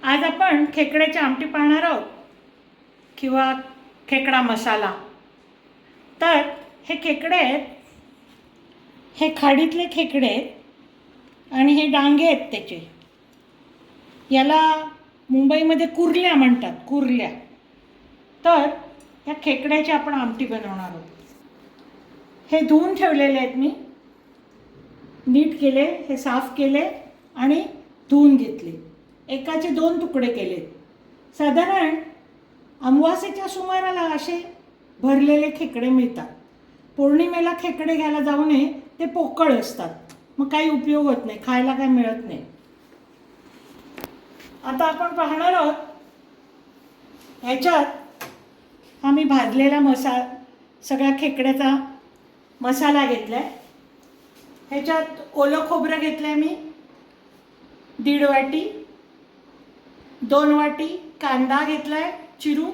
आज आपण खेकड्याची आमटी पाहणार आहोत किंवा खेकडा मसाला। तर हे खेकडे आहेत, हे खाडीतले खेकडे आहेत आणि हे डांगे आहेत त्याचे। याला मुंबईमध्ये कुर्ल्या म्हणतात, कुर्ल्या। तर या खेकड्याची आपण आमटी बनवणार आहोत। हे धुवून ठेवलेले आहेत, मी नीट केले, हे साफ केले आणि धुवून घेतले। एकाचे 2 तुकडे केले। साधारण अमावास्येच्या सुमाराला असे भरलेले खेकडे मिळतात। पौर्णिमेला खेकडे घ्यायला जाऊ नये, ते पोकळ असतात, मग काही उपयोग होत नाही, खायला काही मिळत नाही। आता आपण पाहणार आहोत, ह्याच्यात आम्ही भाजलेला सगळ्या खेकड्याचा मसाला घेतलाय। ह्याच्यात ओलं खोबरं घेतलंय मी 1.5 वाटी, 2 वाटी कांदा घेतलाय चिरून,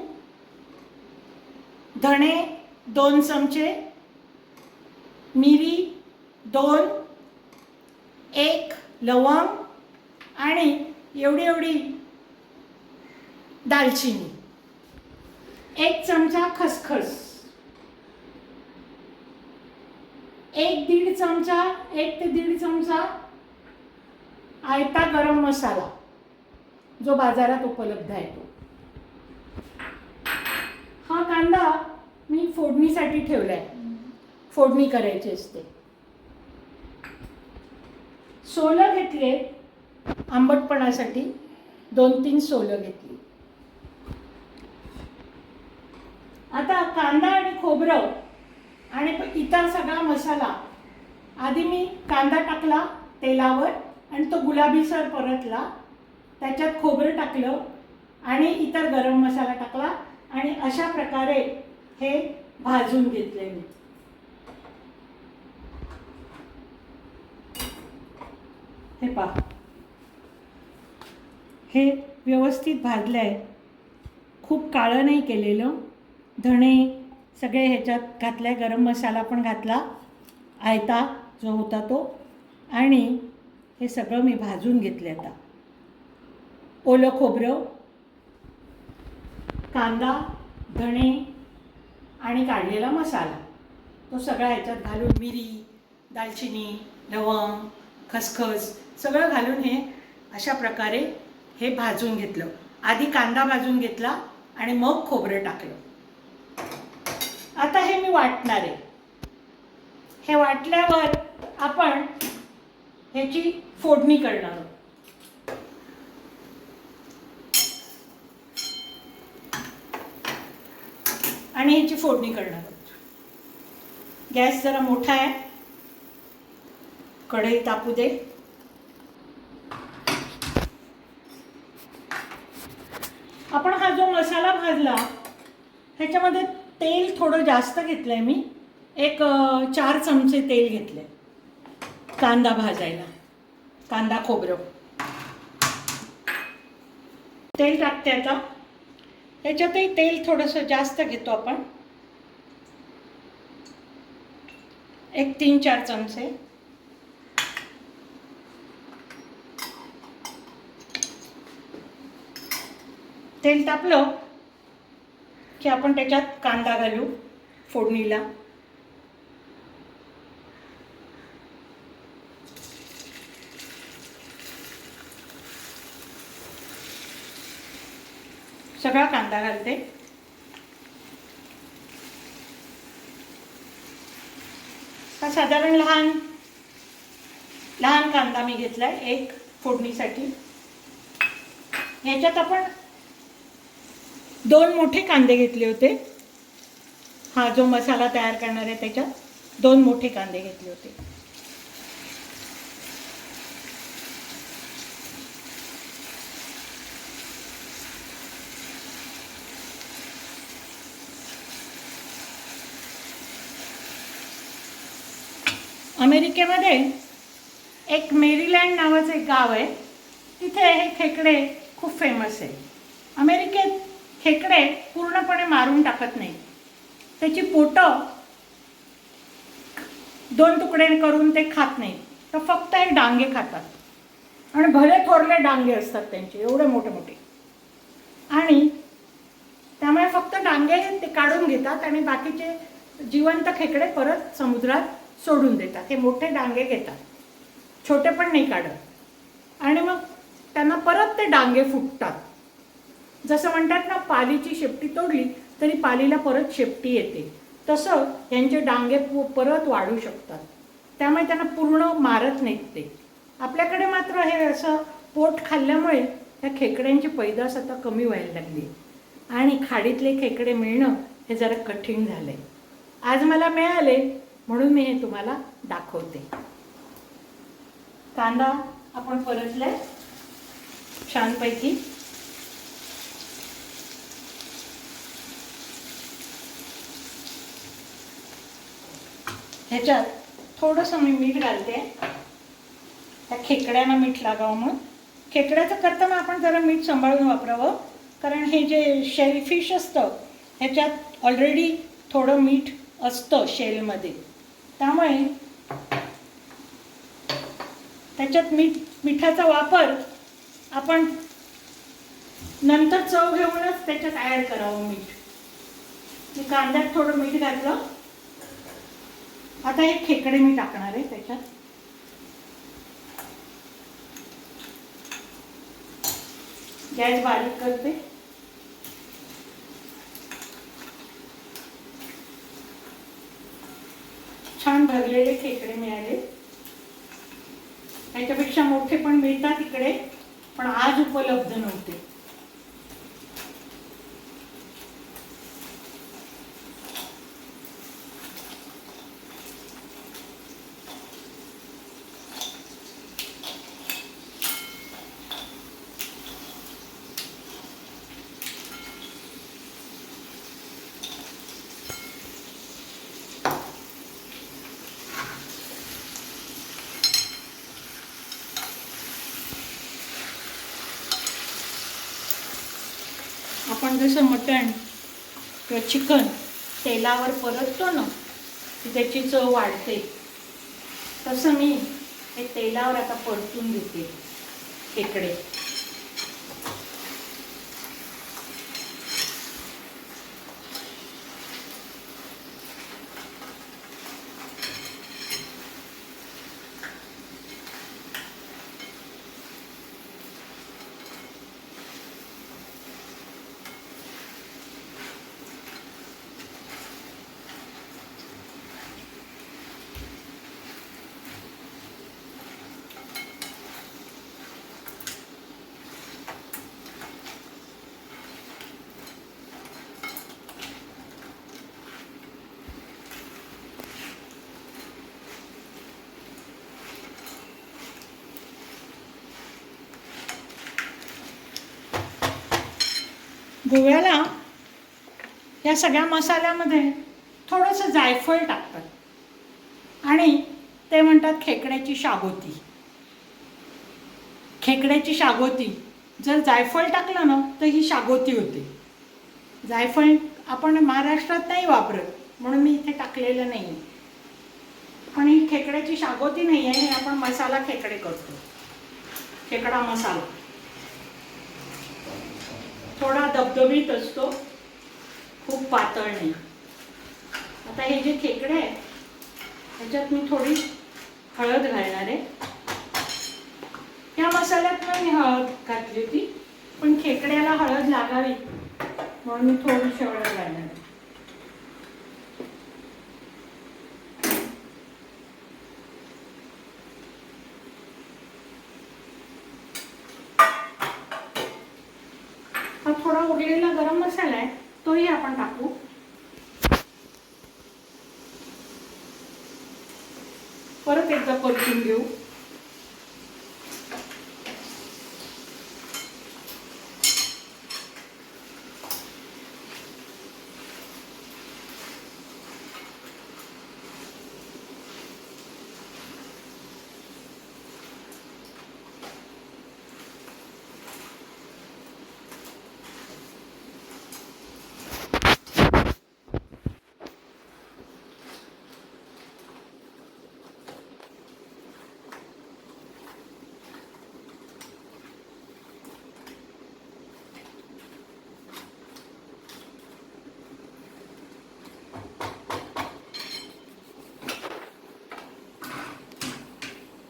धणे 2 चमचे, मिरी 2, 1 लवंग आणि एवढी दालचिनी, 1 चमचा खसखस, 1 ते 1.5 चमचा आयता गरम मसाला जो बाजारात उपलब्ध आहे तो। हा कांदा मी फोडणीसाठी ठेवलाय, फोडणी करायची असते। सोलं घेतले आंबटपणासाठी, 2-3 सोलं घेतली। आता कांदा आणि खोबरं आणि इतर सगळा मसाला, आधी मी कांदा टाकला तेलावर आणि तो गुलाबीसर परतला, त्याच्यात खोबरं टाकलं आणि इतर गरम मसाला टाकला आणि अशा प्रकारे हे भाजून घेतले मी। हे पहा, हे व्यवस्थित भाजलंय, खूप काळं नाही केलेलं। धणे सगळे ह्याच्यात घातले, गरम मसाला पण घातला आयता जो होता तो, आणि हे सगळं मी भाजून घेतले। आता ओलं खोबरं, कांदा, धणे आणि काढलेला मसाला तो सगळा ह्याच्यात घालून, मिरी, दालचिनी, लवंग, खसखस सगळं घालून हे अशा प्रकारे हे भाजून घेतलं। आधी कांदा भाजून घेतला आणि मग खोबरं टाकलं। आता हे मी वाटणार आहे। हे वाटल्यावर आपण ह्याची फोडणी करणार आहोत। आणि ह्याची फोडणी करणार आहोत। गॅस जरा मोठा आहे, कढई तापू दे। आपण हा जो मसाला भाजला ह्याच्यामध्ये तेल थोडं जास्त घेतलंय मी, 4 चमचे तेल घेतले कांदा भाजायला। कांदा खोबरं तेल टाकते आता। ह्याच्यातही तेल थोडंसं जास्त घेतो आपण, 3-4 चमचे। तेल तापलं की आपण त्याच्यात कांदा घालू फोडणीला। सगळा कांदा घालते। हा साधारण लहान कांदा मी घेतलाय 1 फोडणीसाठी। ह्याच्यात आपण 2 मोठे कांदे घेतले होते। हा जो मसाला तयार करणार आहे त्याच्यात 2 मोठे कांदे घेतले होते। अमेरिकेमध्ये एक मेरीलँड नावाचं एक गाव आहे, तिथे हे खेकडे खूप फेमस आहे। अमेरिकेत खेकडे पूर्णपणे मारून टाकत नाही, त्याची पोटं 2 तुकडे करून ते खात नाही, तर फक्त हे डांगे खातात। आणि भले थोरले डांगे असतात त्यांचे, एवढे मोठे मोठे. आणि त्यामुळे फक्त डांगे ते काढून घेतात आणि बाकीचे जिवंत खेकडे परत समुद्रात सोडून देतात. हे मोठे डांगे घेतात, छोटे पण नाही काढत. आणि मग त्यांना परत ते डांगे फुटतात. जसं म्हणतात ना, पालीची शेपटी तोडली तरी पालीला परत शेपटी येते, तसं यांचे डांगे परत वाढू शकतात. त्यामुळे त्यांना पूर्ण मारत नाहीत ते. आपल्याकडे मात्र हे असं पोट खाल्ल्यामुळे त्या खेकड्यांची पैदास आता कमी व्हायला लागली आणि खाडीतले खेकडे मिळणं हे जरा कठीण झालंय. आज मला मिळाले म्हणून मी हे तुम्हाला दाखवते. कांदा आपण परतलाय छानपैकी. ह्याच्यात थोडंसं मी मीठ घालते, त्या खेकड्यांना मीठ लागावं म्हणून. खेकड्याचं करताना आपण जरा मीठ सांभाळून वापरावं, कारण हे जे शेलफिश असतं ह्याच्यात ऑलरेडी थोडं मीठ असतं शेलमध्ये, त्यामुळे त्याच्यात मिठाचा वापर आपण नंतर चव घेऊनच त्याच्यात ॲड करावं मीठ. मी कांद्यात थोडं मीठ घातलं. आता हे खेकडे मी टाकणार आहे त्याच्यात. गॅस बारीक करते. छान भरलेले खेकडे मिळाले. त्याच्यापेक्षा मोठे पण मिळतात इकडे, पण आज उपलब्ध नव्हते. आपण जसं मटण किंवा चिकन तेलावर परततो ना की त्याची चव वाढते, तसं मी हे तेलावर आता परतून देते खेकडे. गोव्याला या सगळ्या मसाल्यामध्ये थोडंसं जायफळ टाकतात आणि ते म्हणतात खेकड्याची शागोती. खेकड्याची शागोती. जर जायफळ टाकलं ना तर ही शागोती होते. जायफळ आपण महाराष्ट्रात नाही वापरत म्हणून मी इथे टाकलेलं नाही. पण ही खेकड्याची शागोती नाही आहे, हे आपण मसाला खेकडे करतो, खेकडा मसाला. थोडा दबदबीत असतो, खूप पातळ नाही. आता हे जे खेकडे आहे त्याच्यात मी थोडी हळद घालणार आहे. या मसाल्यात मी हळद घातली होती, पण खेकड्याला हळद लागावी म्हणून मी थोडीशी हळद घालणार आहे. हा थोडा उरलेला गरम मसाला आहे, तोही आपण टाकू. परत एकदा परतून घेऊ.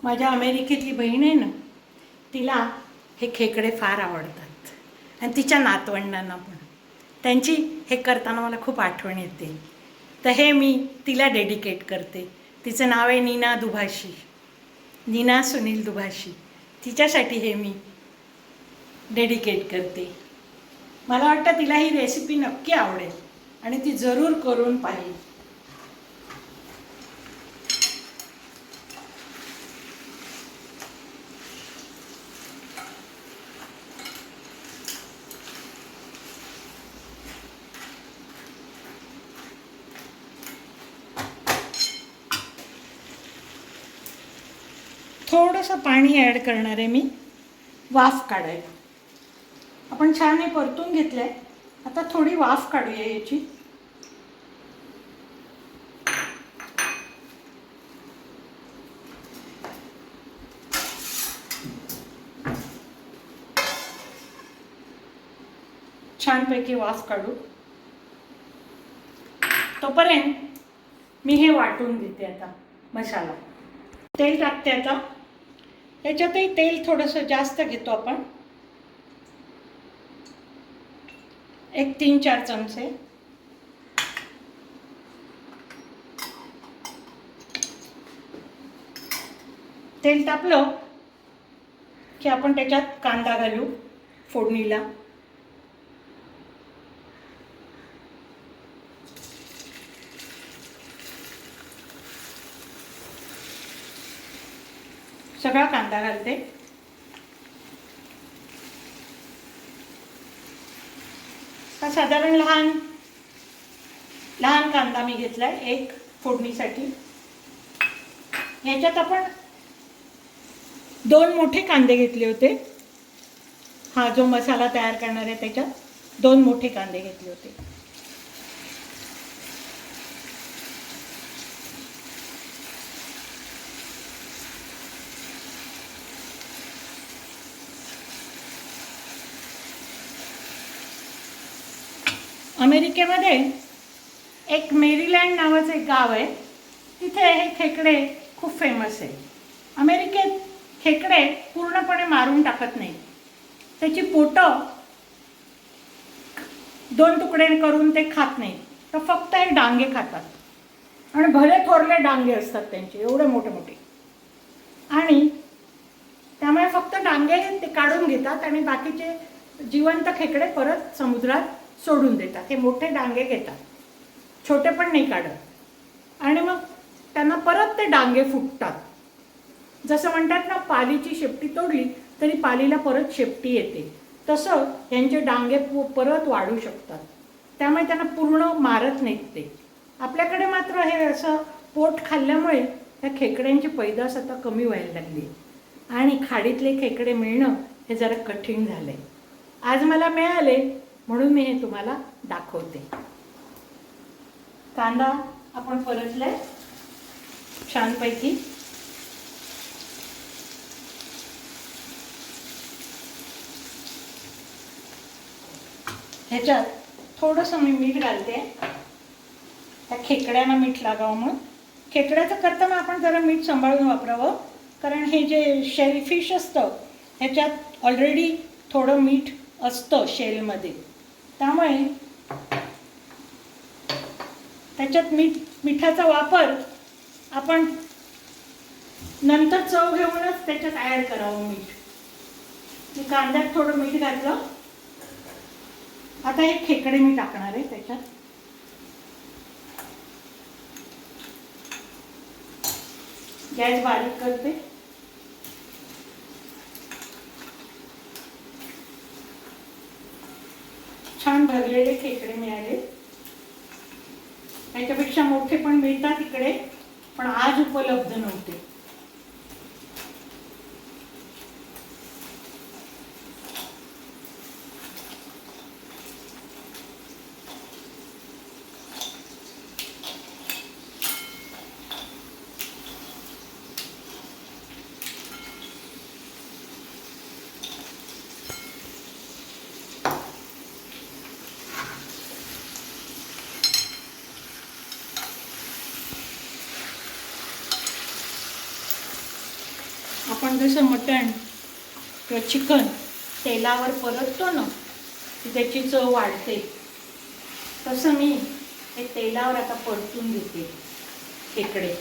माझ्या अमेरिकेतली बहीण आहे ना, तिला हे खेकडे फार आवडतात आणि तिच्या नातवंडांना पण. त्यांची हे करताना मला खूप आठवण येते. तर हे मी तिला डेडिकेट करते. तिचं नाव आहे नीना दुभाषी, नीना सुनील दुभाषी. तिच्यासाठी हे मी डेडिकेट करते. मला वाटतं तिला ही रेसिपी नक्की आवडेल आणि ती जरूर करून पाहिजे. थोडंसं पाणी ॲड करणार आहे मी, वाफ काढायला. आपण छान हे परतून घेतलं आहे. आता थोडी वाफ काढूया याची. छानपैकी वाफ काढू. तोपर्यंत मी हे वाटून घेते. आता मसाला तेल टाकते. आता याच्यातही तेल थोडंसं जास्त घेतो आपण, एक 3-4 चमचे. तेल तापलं की आपण त्याच्यात कांदा घालू फोडणीला. सगळा कांदा घालते. हा साधारण लहान कांदा मी घेतलाय एक फोडणीसाठी. ह्याच्यात आपण 2 मोठे कांदे घेतले होते. हा जो मसाला तयार करणार आहे त्याच्यात 2 मोठे कांदे घेतले होते. अमेरिकेमध्ये एक मेरीलँड नावाचं एक गाव आहे. तिथे हे खेकडे खूप फेमस आहे. अमेरिकेत खेकडे पूर्णपणे मारून टाकत नाही. त्याची पोटं 2 तुकडे करून ते खात नाही, तर फक्त हे डांगे खातात आणि भले थोरले डांगे असतात त्यांचे, एवढे मोठे मोठे. आणि त्यामुळे फक्त डांगे ते काढून घेतात आणि बाकीचे जिवंत खेकडे परत समुद्रात सोडून देतात. हे मोठे डांगे घेतात, छोटे पण नाही काढत. आणि मग त्यांना परत ते डांगे फुटतात. जसं म्हणतात ना, पालीची शेपटी तोडली तरी पालीला परत शेपटी येते, तसं यांचे डांगे परत वाढू शकतात. त्यामुळे त्यांना पूर्ण मारत नाहीत ते. आपल्याकडे मात्र हे असं पोट खाल्ल्यामुळे त्या खेकड्यांची पैदास आता कमी व्हायला लागली आणि खाडीतले खेकडे मिळणं हे जरा कठीण झालंय. आज मला मिळाले म्हणून मी हे तुम्हाला दाखवते. कांदा आपण परतलाय छानपैकी. ह्याच्यात थोडंसं मी मीठ घालते. त्या खेकड्यांना मीठ लागावं म्हणून. खेकड्याचं करताना आपण जरा मीठ सांभाळून वापरावं, कारण हे जे शेलफिश असतं ह्याच्यात ऑलरेडी थोडं मीठ असतं शेलमध्ये. त्यामुळे त्याच्यात मिठाचा वापर आपण नंतर चव घेऊनच त्याच्यात ॲड करावं मीठ. मी कांद्यात थोडं मीठ घातलं. आता हे खेकडे मी टाकणार आहे त्याच्यात. गॅस बारीक करते. छान भरलेले खेकडे मिळाले. त्याच्यापेक्षा मोठे पण मिळतात इकडे, पण आज उपलब्ध नव्हते. आपण जसं मटण किंवा चिकन तेलावर परततो ना की त्याची चव वाढते, तसं मी हे तेलावर आता परतून घेते खेकडे.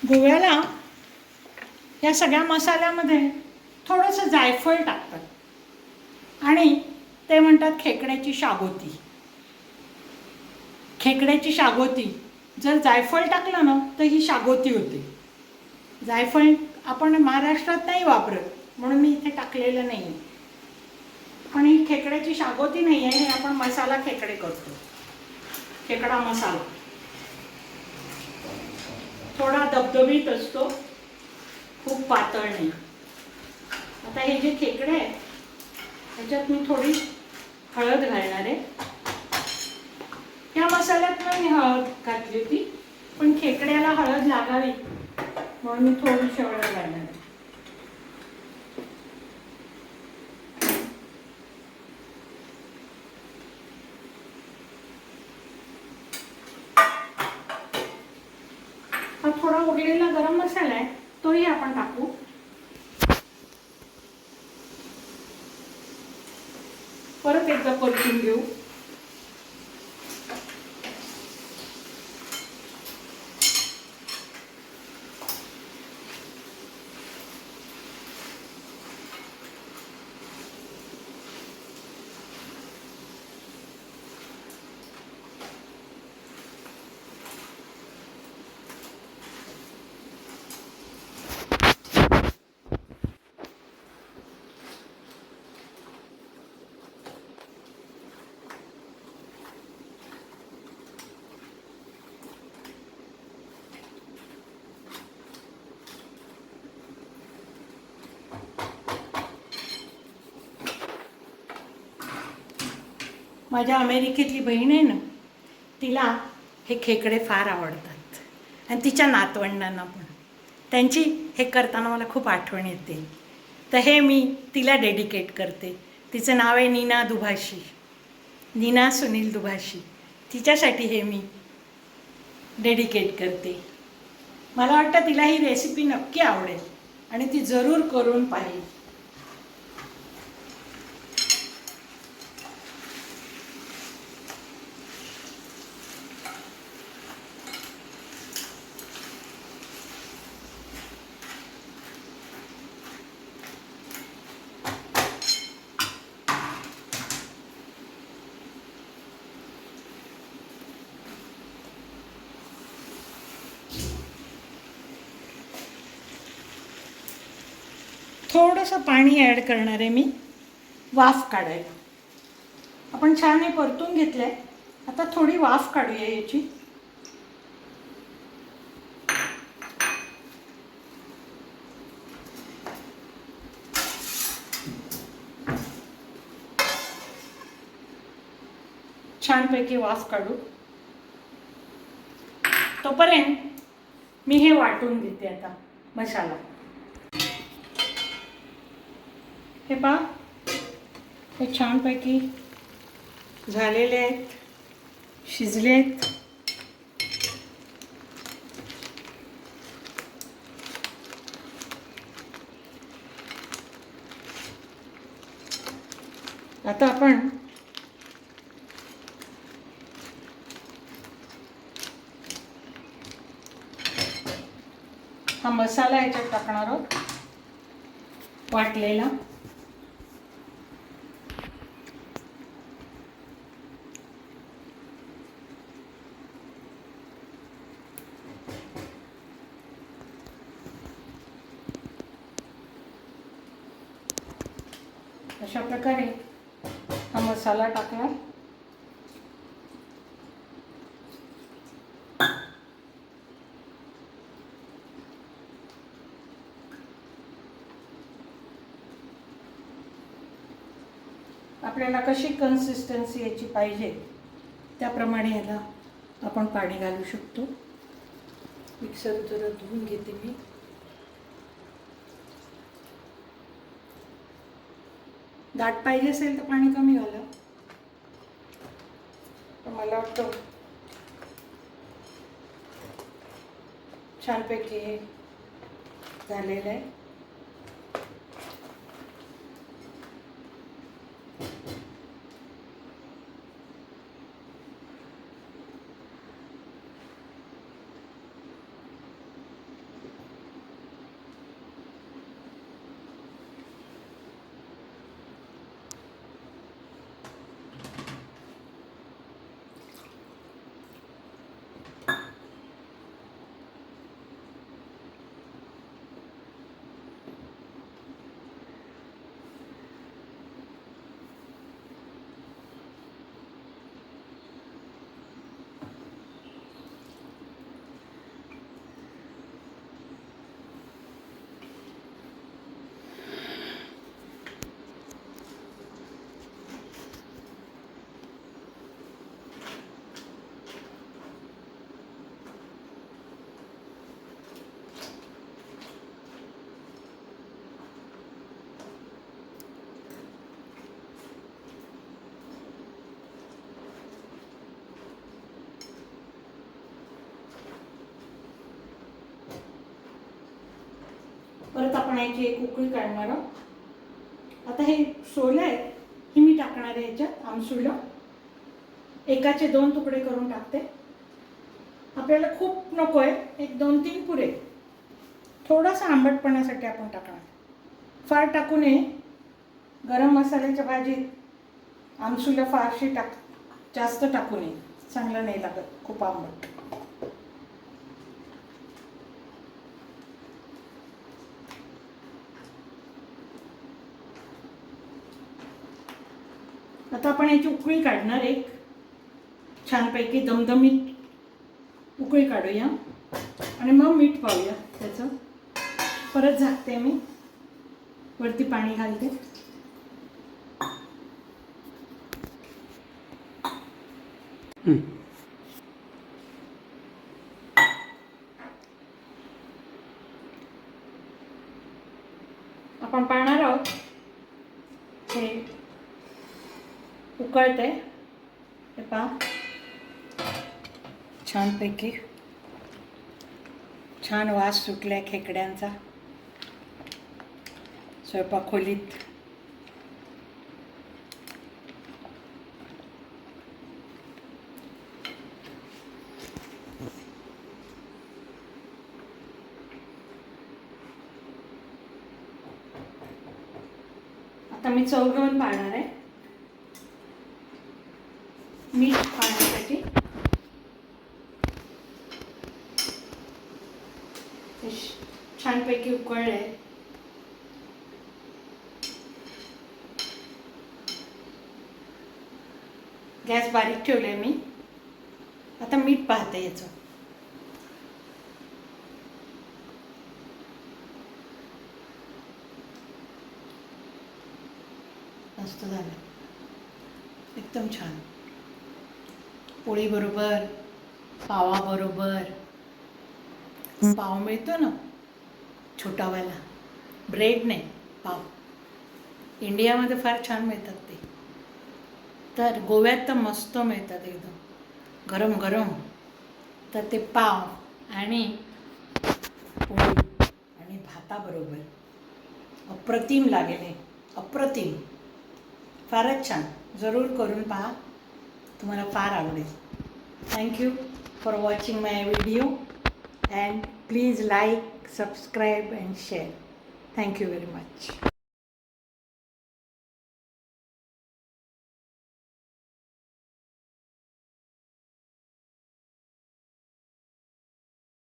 गोव्याला या सगळ्या मसाल्यामध्ये थोडंसं जायफळ टाकतात आणि ते म्हणतात खेकड्याची शागोती. खेकड्याची शागोती जर जायफळ टाकलं ना तर ही शागोती होते. जायफळ आपण महाराष्ट्रात नाही वापरत म्हणून मी इथे टाकलेलं नाही, पण ही खेकड्याची शागोती नाही आहे. हे आपण मसाला खेकडे करतो, खेकडा मसाला थोडा दबदबीत असतो, खूप पातळ नाही. आता हे जे खेकडे आहे त्याच्यात मी थोडी हळद घालणार आहे. या मसाल्यात मी हळद घातली होती, पण खेकड्याला हळद लागावी म्हणून मी थोडीशी हळद घालणार आहे. हा थोडा उरलेला गरम मसाला आहे तोही आपण टाकू. परत एकदा परतून घेऊ. माझ्या अमेरिकेतली बहीण आहे ना, तिला हे खेकडे फार आवडतात आणि तिच्या नातवंडांना पण. त्यांची हे करताना मला खूप आठवण येते. तर हे मी तिला डेडिकेट करते. तिचं नाव आहे नीना दुभाषी, नीना सुनील दुभाषी. तिच्यासाठी हे मी डेडिकेट करते. मला वाटतं तिला ही रेसिपी नक्की आवडेल आणि ती जरूर करून पाहिजे. थोडंसं पाणी ॲड करणार आहे मी, वाफ काढायला. आपण छान हे परतून घेतलं आहे, आता थोडी वाफ काढूया याची. छानपैकी वाफ काढू. तोपर्यंत मी हे वाटून घेते आता मसाला. हे पहा, हे छानपैकी झालेले आहेत, शिजले आहेत. आता आपण हा मसाला याच्यात टाकणार आहोत वाटलेला. अशा प्रकारे हा मसाला टाकला. आपल्याला कशी कन्सिस्टन्सी याची पाहिजे त्याप्रमाणे याला आपण पाणी घालू शकतो. मिक्सर जरा धुवून घेते मी. दाट पाहिजे असेल तर पाणी कमी घाला, पण मला वाटतं छानपैकी हे झालेलं आहे. परत आपण याची एक उकळी काढणार आहोत. आता हे सोलं आहे, ही मी टाकणार आहे याच्यात. आमसूलं एकाचे 2 तुकडे करून टाकते. आपल्याला खूप नको आहे, एक 2-3 पुरे. थोडासा आंबटपणासाठी आपण टाकणार, फार टाकू नये. गरम मसाल्याच्या भाजीत आमसूला फारशी जास्त टाकू नये, चांगलं नाही लागत खूप आंबट. आता आपण याची उकळी काढणार, एक छानपैकी दमदमीत उकळी काढूया आणि मग मीठ पाहूया त्याचं. परत झाकते मी, वरती पाणी घालते. आपण पाहणार आहोत हे उकळते. हे पहा, छानपैकी छान वास सुटलाय खेकड्यांचा स्वयंपाक खोलीत. आता मी चव घेऊन पाहणार आहे. मीठ पाण्यासाठी छानपैकी उकळले आहे. गॅस बारीक ठेवले मी. आता मीठ पाहते याचं. मस्त झालं, एकदम छान. पोळी बरोबर, पावा बरोबर. पाव मिळतो ना छोटावाला, ब्रेड नाही पाव. इंडियामध्ये फार छान मिळतात ते. तर गोव्यात तर मस्त मिळतात एकदम गरम गरम. तर ते पाव आणि पोळी आणि भाताबरोबर अप्रतिम लागेल, अप्रतिम. फारच छान. जरूर करून पहा, तुम्हाला फार आवडेल. Thank you for watching my video and please like, subscribe and share. Thank you very much.